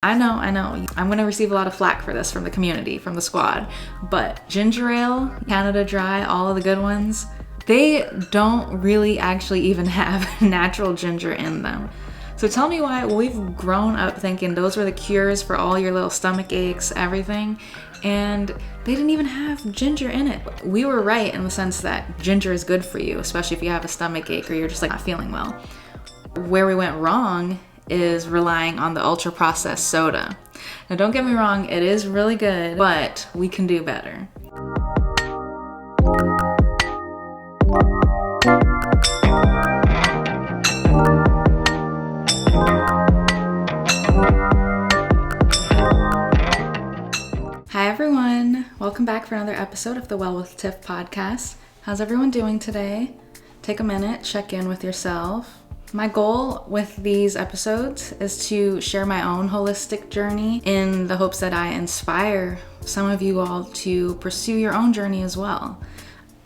I know, I'm going to receive a lot of flack for this from the community, from the squad, but ginger ale, Canada Dry, all of the good ones, they don't really actually even have natural ginger in them. So tell me why we've grown up thinking those were the cures for all your little stomach aches, everything, and they didn't even have ginger in it. We were right in the sense that ginger is good for you, especially if you have a stomach ache or you're just like not feeling well. Where we went wrong is relying on the ultra processed soda. Now don't get me wrong, it is really good, but we can do better. Hi everyone, welcome back for another episode of the WellwithTiff podcast. How's everyone doing today? Take a minute, check in with yourself. My goal with these episodes is to share my own holistic journey in the hopes that I inspire some of you all to pursue your own journey as well.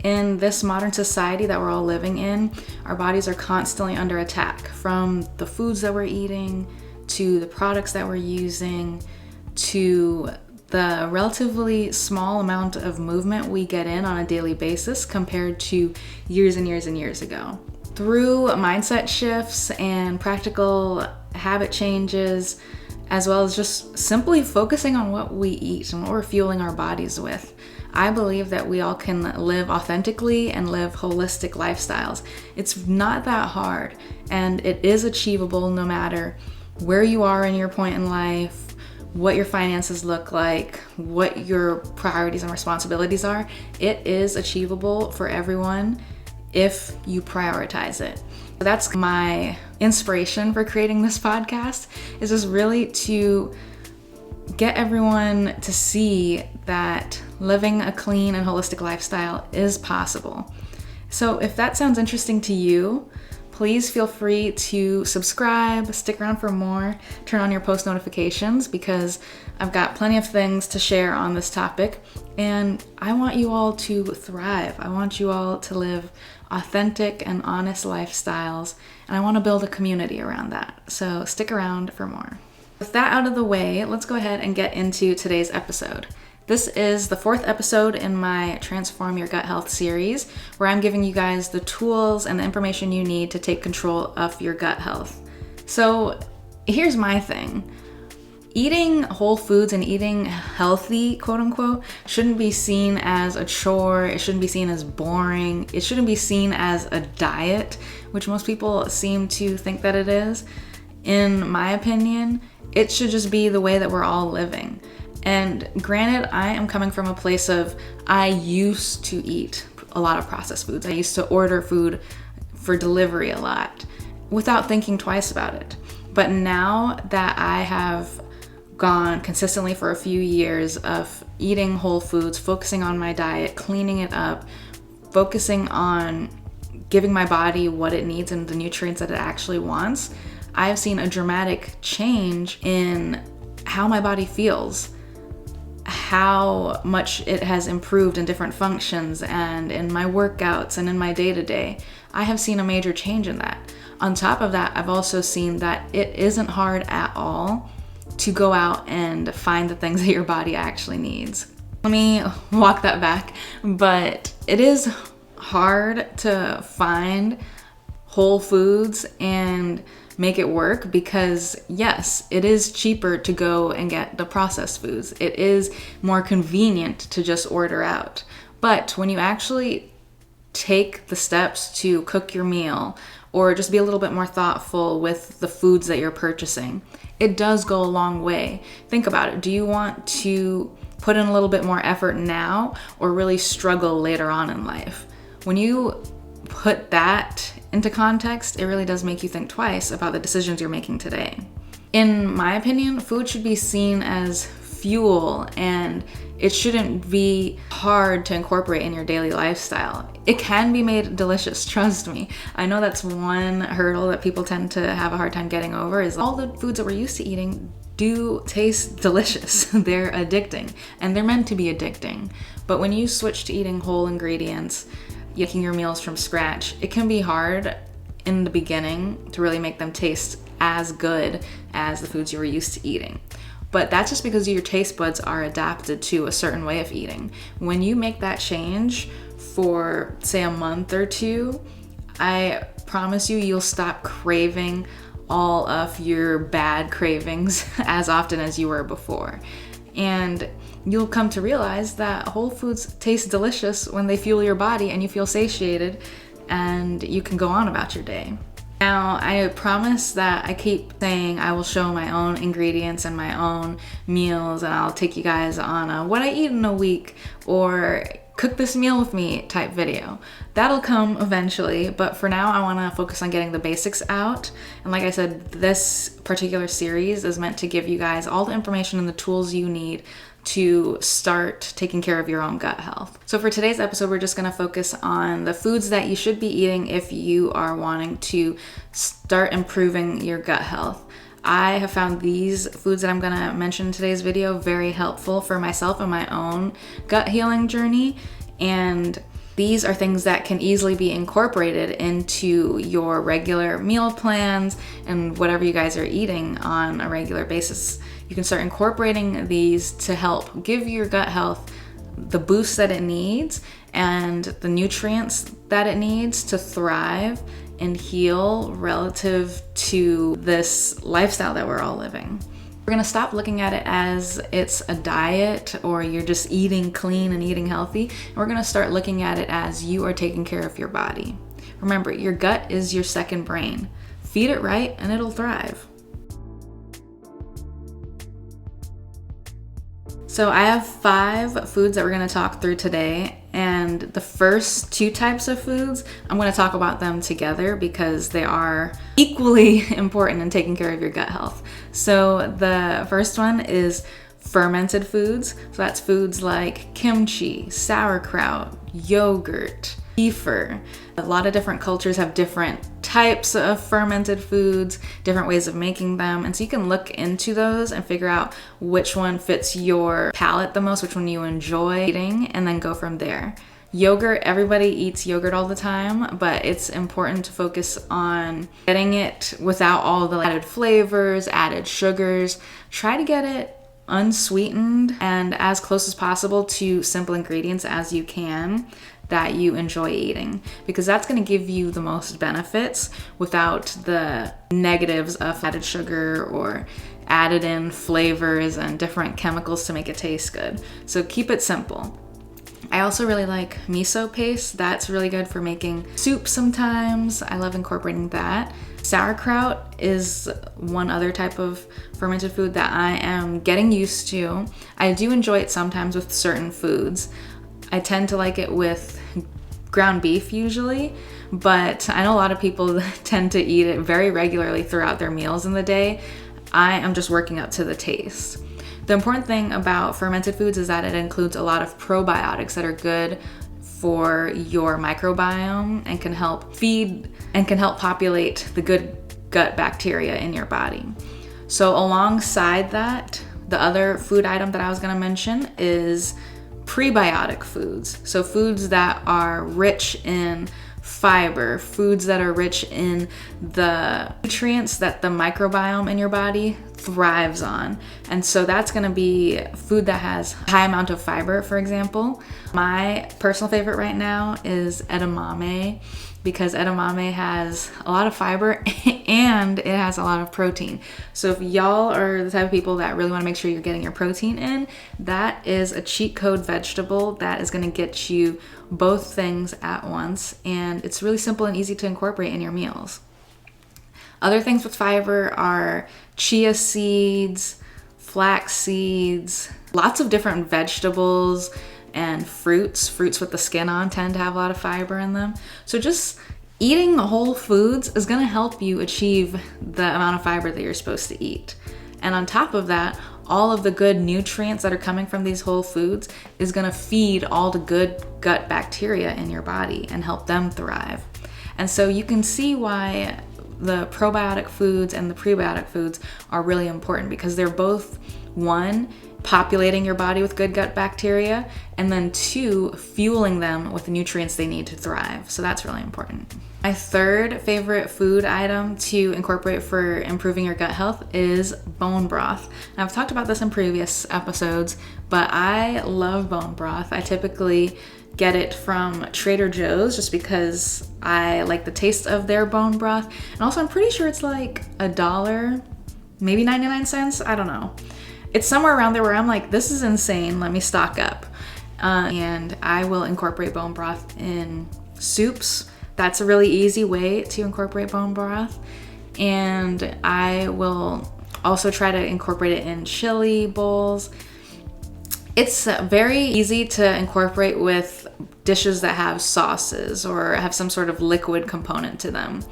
In this modern society that we're all living in, our bodies are constantly under attack, from the foods that we're eating, to the products that we're using, to the relatively small amount of movement we get in on a daily basis compared to years and years and years ago. Through mindset shifts and practical habit changes, as well as just simply focusing on what we eat and what we're fueling our bodies with, I believe that we all can live authentically and live holistic lifestyles. It's not that hard, and it is achievable no matter where you are in your point in life, what your finances look like, what your priorities and responsibilities are. It is achievable for everyone if you prioritize it. That's my inspiration for creating this podcast, is just really to get everyone to see that living a clean and holistic lifestyle is possible. So if that sounds interesting to you, please feel free to subscribe, stick around for more, turn on your post notifications, because I've got plenty of things to share on this topic, and I want you all to thrive. I want you all to live authentic and honest lifestyles, and I want to build a community around that. So stick around for more. With that out of the way, let's go ahead and get into today's episode. This is the 4th episode in my Transform Your Gut Health series, where I'm giving you guys the tools and the information you need to take control of your gut health. So here's my thing. Eating whole foods and eating healthy, quote unquote, shouldn't be seen as a chore. It shouldn't be seen as boring. It shouldn't be seen as a diet, which most people seem to think that it is. In my opinion, it should just be the way that we're all living. And granted, I am coming from a place of, I used to eat a lot of processed foods. I used to order food for delivery a lot without thinking twice about it. But now that I have gone consistently for a few years of eating whole foods, focusing on my diet, cleaning it up, focusing on giving my body what it needs and the nutrients that it actually wants, I've seen a dramatic change in how my body feels, how much it has improved in different functions and in my workouts and in my day-to-day. I have seen a major change in that. On top of that, I've also seen that it isn't hard at all to go out and find the things that your body actually needs. Let me walk that back, but it is hard to find whole foods and make it work because, yes, it is cheaper to go and get the processed foods. It is more convenient to just order out. But when you actually take the steps to cook your meal or just be a little bit more thoughtful with the foods that you're purchasing, it does go a long way. Think about it. Do you want to put in a little bit more effort now or really struggle later on in life? When you put that into context, it really does make you think twice about the decisions you're making today. In my opinion, food should be seen as fuel, and it shouldn't be hard to incorporate in your daily lifestyle. It can be made delicious, trust me. I know that's one hurdle that people tend to have a hard time getting over, is all the foods that we're used to eating do taste delicious. They're addicting, and they're meant to be addicting. But when you switch to eating whole ingredients, making your meals from scratch, it can be hard in the beginning to really make them taste as good as the foods you were used to eating. but that's just because your taste buds are adapted to a certain way of eating. When you make that change for, say, a month or two, I promise you'll stop craving all of your bad cravings as often as you were before. And you'll come to realize that whole foods taste delicious when they fuel your body and you feel satiated and you can go on about your day. Now, I promise that I keep saying I will show my own ingredients and my own meals, and I'll take you guys on a what I eat in a week or cook this meal with me type video. That'll come eventually, but for now I want to focus on getting the basics out. And like I said, this particular series is meant to give you guys all the information and the tools you need to start taking care of your own gut health. So for today's episode, we're just going to focus on the foods that you should be eating if you are wanting to start improving your gut health. I have found these foods that I'm going to mention in today's video very helpful for myself and my own gut healing journey. And these are things that can easily be incorporated into your regular meal plans and whatever you guys are eating on a regular basis. You can start incorporating these to help give your gut health the boost that it needs and the nutrients that it needs to thrive and heal relative to this lifestyle that we're all living. We're gonna stop looking at it as it's a diet or you're just eating clean and eating healthy. And we're gonna start looking at it as you are taking care of your body. Remember, your gut is your second brain. Feed it right and it'll thrive. So I have 5 foods that we're going to talk through today, and the first 2 types of foods, I'm going to talk about them together because they are equally important in taking care of your gut health. So the first one is fermented foods. So that's foods like kimchi, sauerkraut, yogurt, kefir. A lot of different cultures have different types of fermented foods, different ways of making them. And so you can look into those and figure out which one fits your palate the most, which one you enjoy eating, and then go from there. Yogurt, everybody eats yogurt all the time, but it's important to focus on getting it without all the added flavors, added sugars. Try to get it unsweetened and as close as possible to simple ingredients as you can that you enjoy eating, because that's going to give you the most benefits without the negatives of added sugar or added in flavors and different chemicals to make it taste good. So keep it simple. I also really like miso paste. That's really good for making soup sometimes. I love incorporating that. Sauerkraut is one other type of fermented food that I am getting used to. I do enjoy it sometimes with certain foods. I tend to like it with ground beef usually, but I know a lot of people tend to eat it very regularly throughout their meals in the day. I am just working up to the taste. The important thing about fermented foods is that it includes a lot of probiotics that are good for your microbiome and can help feed and can help populate the good gut bacteria in your body. So alongside that, the other food item that I was going to mention is prebiotic foods. So foods that are rich in fiber, foods that are rich in the nutrients that the microbiome in your body thrives on. And so that's going to be food that has a high amount of fiber, for example. My personal favorite right now is edamame, because edamame has a lot of fiber and it has a lot of protein. So if y'all are the type of people that really want to make sure you're getting your protein in, that is a cheat code vegetable that is going to get you both things at once, and it's really simple and easy to incorporate in your meals. Other things with fiber are chia seeds, flax seeds, lots of different vegetables and fruits. Fruits with the skin on tend to have a lot of fiber in them. So just eating whole foods is going to help you achieve the amount of fiber that you're supposed to eat. And on top of that, all of the good nutrients that are coming from these whole foods is going to feed all the good gut bacteria in your body and help them thrive. And so you can see why the probiotic foods and the prebiotic foods are really important, because they're both, one, populating your body with good gut bacteria, and then 2, fueling them with the nutrients they need to thrive. So that's really important. My third favorite food item to incorporate for improving your gut health is bone broth. Now, I've talked about this in previous episodes, but I love bone broth. I typically get it from Trader Joe's just because I like the taste of their bone broth. And also, I'm pretty sure it's like $1, maybe 99 cents. I don't know. It's somewhere around there where I'm like, this is insane. Let me stock up. And I will incorporate bone broth in soups. That's a really easy way to incorporate bone broth. And I will also try to incorporate it in chili bowls. It's very easy to incorporate with dishes that have sauces or have some sort of liquid component to them.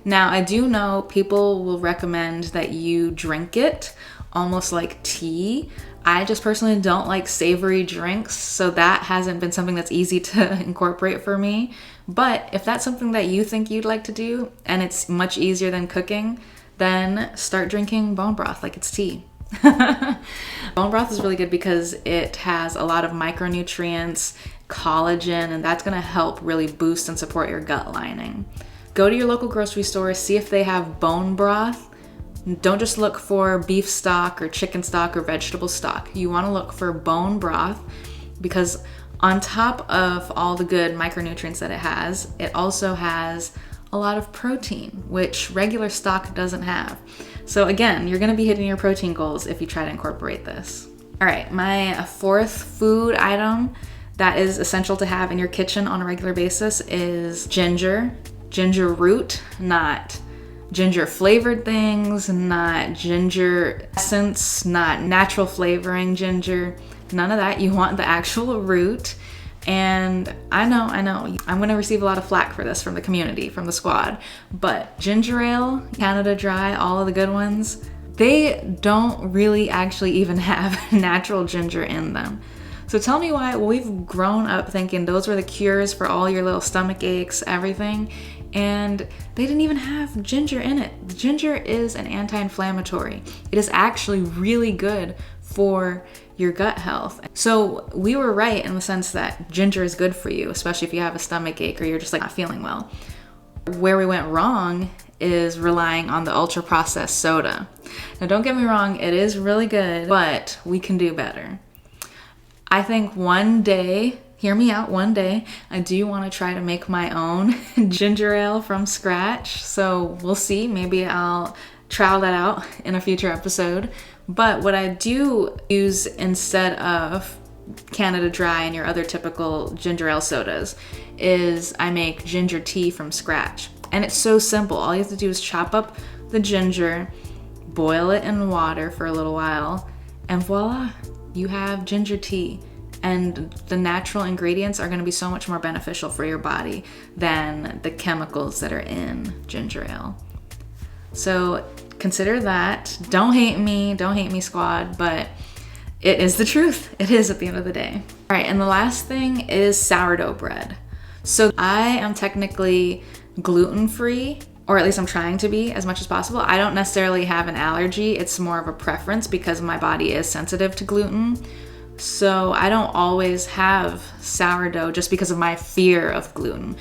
Now, I do know people will recommend that you drink it almost like tea. I just personally don't like savory drinks, so that hasn't been something that's easy to incorporate for me. But if that's something that you think you'd like to do and it's much easier than cooking, then start drinking bone broth like it's tea. Bone broth is really good because it has a lot of micronutrients, collagen, and that's going to help really boost and support your gut lining. Go to your local grocery store, see if they have bone broth. Don't just look for beef stock or chicken stock or vegetable stock. You want to look for bone broth because on top of all the good micronutrients that it also has a lot of protein, which regular stock doesn't have. So again, you're going to be hitting your protein goals if you try to incorporate this. All right, my fourth food item that is essential to have in your kitchen on a regular basis is ginger. Ginger root, not ginger flavored things, not ginger essence, not natural flavoring ginger, none of that. You want the actual root. And I know, I'm going to receive a lot of flack for this from the community, from the squad, but ginger ale, Canada Dry, all of the good ones, they don't really actually even have natural ginger in them. So tell me why. Well, we've grown up thinking those were the cures for all your little stomach aches, everything, and they didn't even have ginger in it. Ginger is an anti-inflammatory. It is actually really good for your gut health. So we were right in the sense that ginger is good for you, especially if you have a stomach ache or you're just like not feeling well. Where we went wrong is relying on the ultra processed soda. Now don't get me wrong, it is really good, but we can do better. I think one day, hear me out, one day, I do want to try to make my own ginger ale from scratch. So we'll see, maybe I'll trial that out in a future episode. But what I do use instead of Canada Dry and your other typical ginger ale sodas is I make ginger tea from scratch. And it's so simple. All you have to do is chop up the ginger, boil it in water for a little while, and voila, you have ginger tea. And the natural ingredients are going to be so much more beneficial for your body than the chemicals that are in ginger ale. So consider that. Don't hate me, squad, but it is the truth. It is at the end of the day. All right, and the last thing is sourdough bread. So I am technically gluten-free, or at least I'm trying to be as much as possible. I don't necessarily have an allergy. It's more of a preference because my body is sensitive to gluten. So I don't always have sourdough just because of my fear of gluten.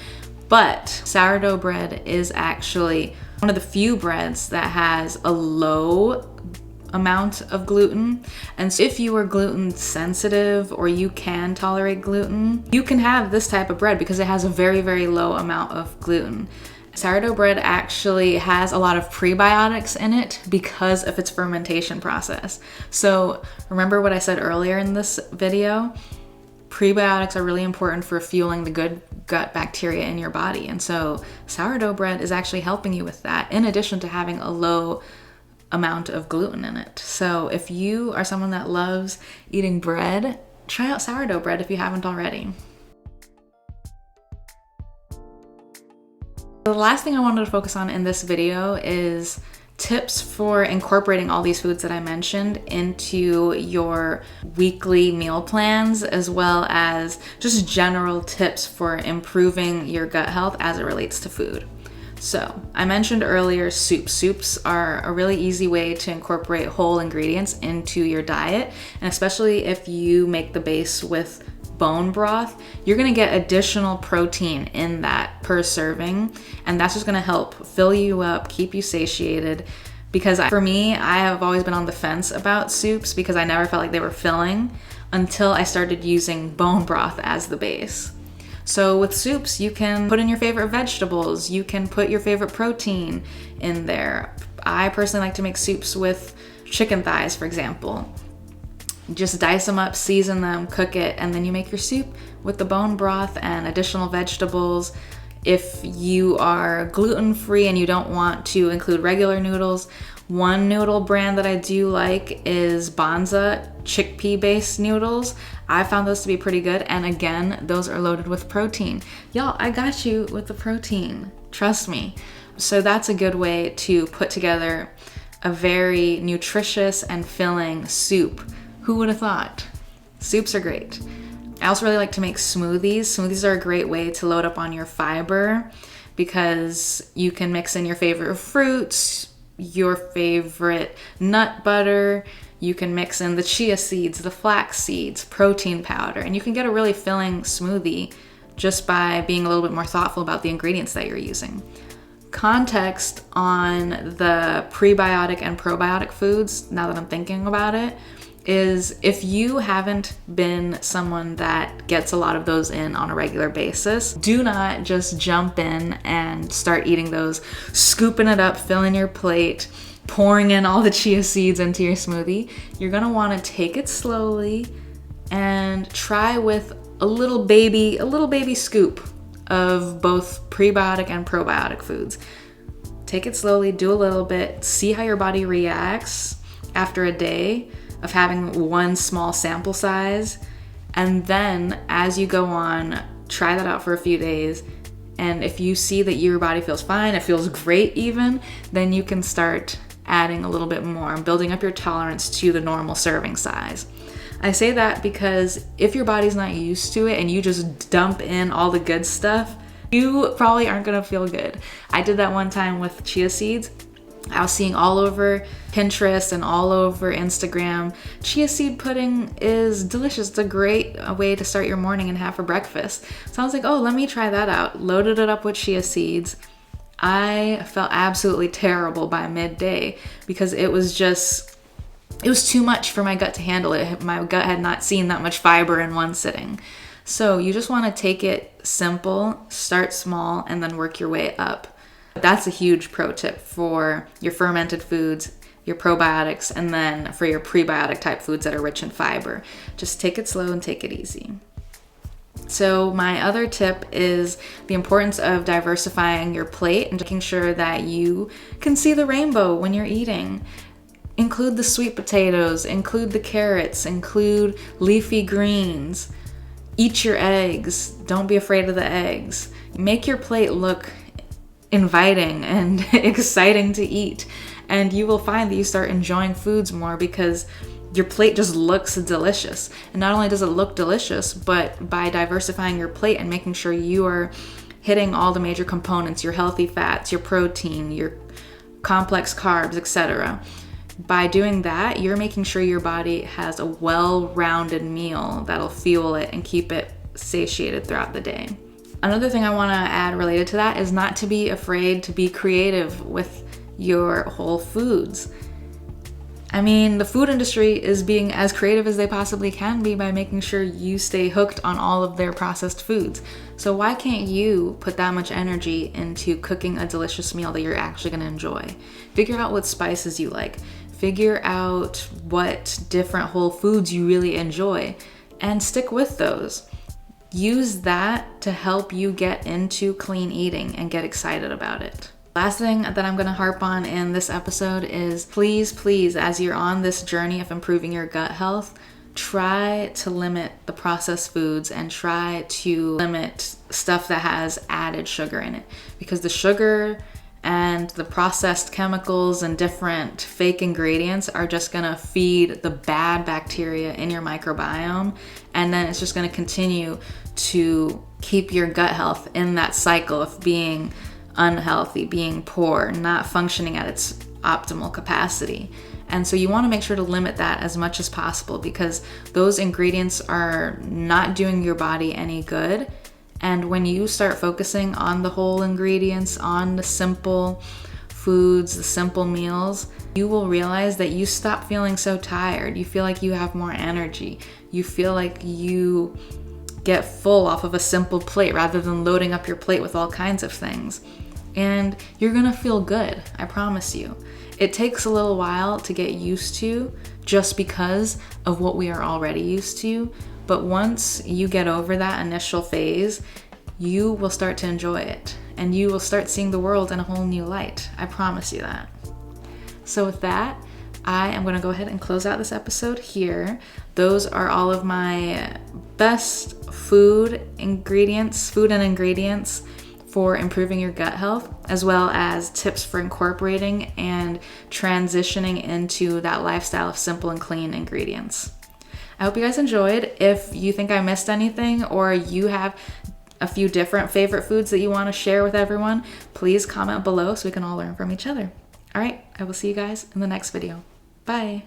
But sourdough bread is actually one of the few breads that has a low amount of gluten. And so if you are gluten sensitive or you can tolerate gluten, you can have this type of bread because it has a very, very low amount of gluten. Sourdough bread actually has a lot of prebiotics in it because of its fermentation process. So remember what I said earlier in this video? Prebiotics are really important for fueling the good gut bacteria in your body. And so sourdough bread is actually helping you with that, in addition to having a low amount of gluten in it. So if you are someone that loves eating bread, try out sourdough bread if you haven't already. The last thing I wanted to focus on in this video is tips for incorporating all these foods that I mentioned into your weekly meal plans, as well as just general tips for improving your gut health as it relates to food. So I mentioned earlier soups. Soups are a really easy way to incorporate whole ingredients into your diet, and especially if you make the base with bone broth, you're gonna get additional protein in that per serving, and that's just gonna help fill you up, keep you satiated. Because for me, I have always been on the fence about soups because I never felt like they were filling until I started using bone broth as the base. So with soups, you can put in your favorite vegetables, you can put your favorite protein in there. I personally like to make soups with chicken thighs, for example. Just dice them up, season them, cook it, and then you make your soup with the bone broth and additional vegetables. If you are gluten-free and you don't want to include regular noodles, one noodle brand that I do like is Banza chickpea-based noodles. I found those to be pretty good, and again, those are loaded with protein. Y'all, I got you with the protein. Trust me. So that's a good way to put together a very nutritious and filling soup. Who would have thought? Soups are great. I also really like to make smoothies. Smoothies are a great way to load up on your fiber because you can mix in your favorite fruits, your favorite nut butter. You can mix in the chia seeds, the flax seeds, protein powder, and you can get a really filling smoothie just by being a little bit more thoughtful about the ingredients that you're using. Context on the prebiotic and probiotic foods, now that I'm thinking about it, is if you haven't been someone that gets a lot of those in on a regular basis, do not just jump in and start eating those, scooping it up, filling your plate, pouring in all the chia seeds into your smoothie. You're gonna wanna take it slowly and try with a little baby scoop of both prebiotic and probiotic foods. Take it slowly, do a little bit, see how your body reacts after a day of having one small sample size, and then as you go on, try that out for a few days, and if you see that your body feels fine, it feels great even, then you can start adding a little bit more and building up your tolerance to the normal serving size. I say that because if your body's not used to it and you just dump in all the good stuff, you probably aren't gonna feel good. I did that one time with chia seeds. I was seeing all over Pinterest and all over Instagram, chia seed pudding is delicious. It's a great way to start your morning and have for breakfast. So I was like, oh, let me try that out. Loaded it up with chia seeds. I felt absolutely terrible by midday because it was too much for my gut to handle it. My gut had not seen that much fiber in one sitting. So you just want to take it simple, start small, and then work your way up. That's a huge pro tip for your fermented foods, your probiotics, and then for your prebiotic type foods that are rich in fiber. Just take it slow and take it easy. So my other tip is the importance of diversifying your plate and making sure that you can see the rainbow when you're eating. Include the sweet potatoes, include the carrots, include leafy greens. Eat your eggs. Don't be afraid of the eggs. Make your plate look inviting and exciting to eat, and you will find that you start enjoying foods more because your plate just looks delicious. And not only does it look delicious, but by diversifying your plate and making sure you are hitting all the major components, your healthy fats, your protein, your complex carbs, etc. By doing that, you're making sure your body has a well-rounded meal that'll fuel it and keep it satiated throughout the day. Another thing I want to add related to that is not to be afraid to be creative with your whole foods. I mean, the food industry is being as creative as they possibly can be by making sure you stay hooked on all of their processed foods. So why can't you put that much energy into cooking a delicious meal that you're actually going to enjoy? Figure out what spices you like. Figure out what different whole foods you really enjoy and stick with those. Use that to help you get into clean eating and get excited about it. Last thing that I'm going to harp on in this episode is please, as you're on this journey of improving your gut health, try to limit the processed foods and try to limit stuff that has added sugar in it, because the sugar and the processed chemicals and different fake ingredients are just gonna feed the bad bacteria in your microbiome, and then it's just gonna continue to keep your gut health in that cycle of being unhealthy, being poor, not functioning at its optimal capacity. And so you want to make sure to limit that as much as possible, because those ingredients are not doing your body any good. And when you start focusing on the whole ingredients, on the simple foods, the simple meals, you will realize that you stop feeling so tired. You feel like you have more energy. You feel like you get full off of a simple plate rather than loading up your plate with all kinds of things. And you're gonna feel good, I promise you. It takes a little while to get used to, just because of what we are already used to. But once you get over that initial phase, you will start to enjoy it, and you will start seeing the world in a whole new light. I promise you that. So with that, I am going to go ahead and close out this episode here. Those are all of my best food and ingredients for improving your gut health, as well as tips for incorporating and transitioning into that lifestyle of simple and clean ingredients. I hope you guys enjoyed. If you think I missed anything, or you have a few different favorite foods that you want to share with everyone, please comment below so we can all learn from each other. All right, I will see you guys in the next video. Bye.